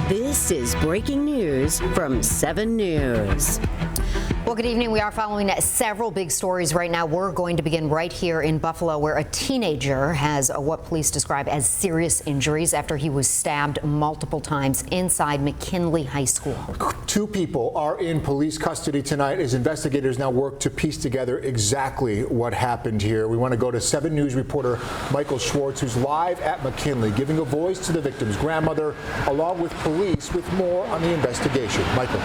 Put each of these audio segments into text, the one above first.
This is breaking news from 7 News. Well, good evening. We are following several big stories right now. We're going to begin right here in Buffalo, where a teenager has what police describe as serious injuries after he was stabbed multiple times inside McKinley High School. 2 people are in police custody tonight as investigators now work to piece together exactly what happened here. We want to go to 7 News reporter Michael Schwartz, who's live at McKinley, giving a voice to the victim's grandmother, along with police, with more on the investigation. Michael.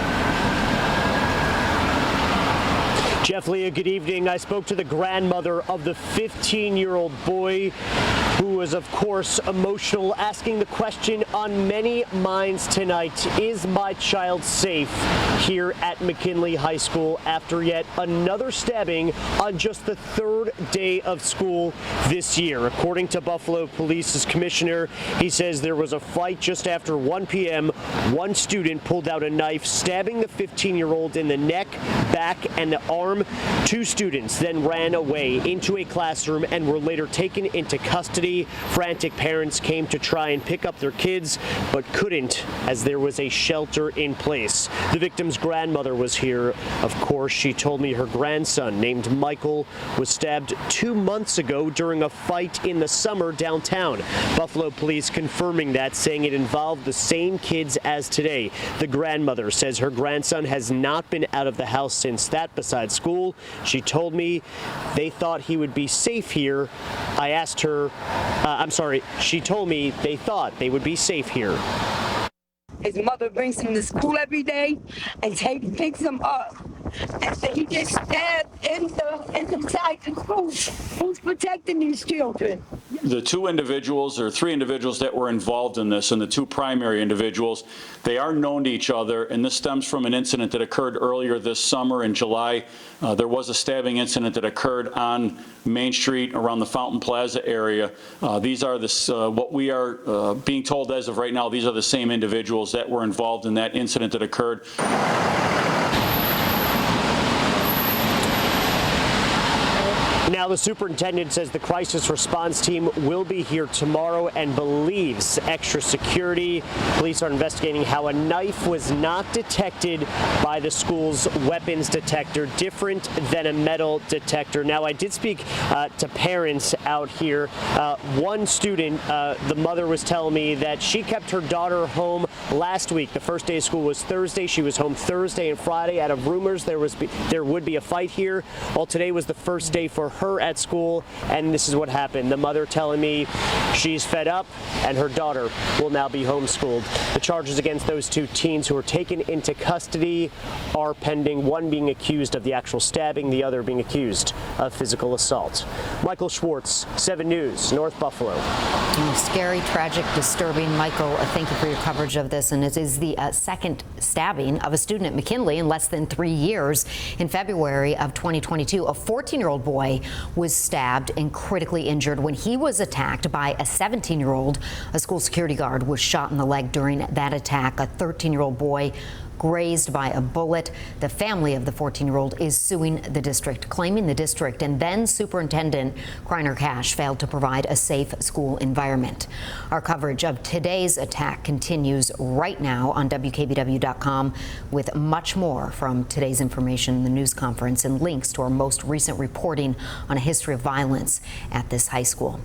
Jeff, Leah, good evening. I spoke to the grandmother of the 15-year-old boy who was, of course, emotional, asking the question on many minds tonight: is my child safe here at McKinley High School after yet another stabbing on just the 3rd day of school this year? According to Buffalo Police's commissioner, he says there was a fight just after 1 p.m. One student pulled out a knife, stabbing the 15-year-old in the neck, back, and the arm. 2 students then ran away into a classroom and were later taken into custody. Frantic parents came to try and pick up their kids, but couldn't, as there was a shelter in place. The victim's grandmother was here. Of course, she told me her grandson, named Michael, was stabbed 2 months ago during a fight in the summer downtown. Buffalo police confirming that, saying it involved the same kids as today. The grandmother says her grandson has not been out of the house since that, besides school. She told me they thought he would be safe here. I asked her, she told me they thought they would be safe here. His mother brings him to school every day and picks him up. And he gets stabbed inside the school. Who's protecting these children? The 2 individuals or 3 individuals that were involved in this, and the 2 primary individuals, they are known to each other, and this stems from an incident that occurred earlier this summer in July. There was a stabbing incident that occurred on Main Street around the Fountain Plaza area. These are what we are being told as of right now. These are the same individuals that were involved in that incident that occurred. Now, the superintendent says the crisis response team will be here tomorrow and believes extra security. Police are investigating how a knife was not detected by the school's weapons detector, different than a metal detector. Now, I did speak to parents out here. One student, the mother was telling me that she kept her daughter home last week. The first day of school was Thursday. She was home Thursday and Friday. Out of rumors, there would be a fight here. Well, today was the first day for her at school, and this is what happened. The mother telling me she's fed up and her daughter will now be homeschooled. The charges against those 2 teens who were taken into custody are pending, one being accused of the actual stabbing, the other being accused of physical assault. Michael Schwartz, 7 News, North Buffalo. Scary, tragic, disturbing. Michael, thank you for your coverage of this. And it is the second stabbing of a student at McKinley in less than 3 years. In February of 2022, a 14-year-old boy was stabbed and critically injured when he was attacked by a 17-year-old. A school security guard was shot in the leg during that attack. A 13-year-old boy grazed by a bullet. The family of the 14-year-old is suing the district, claiming the district and then Superintendent Kreiner Cash failed to provide a safe school environment. Our coverage of today's attack continues right now on WKBW.com with much more from today's information in the news conference and links to our most recent reporting on a history of violence at this high school.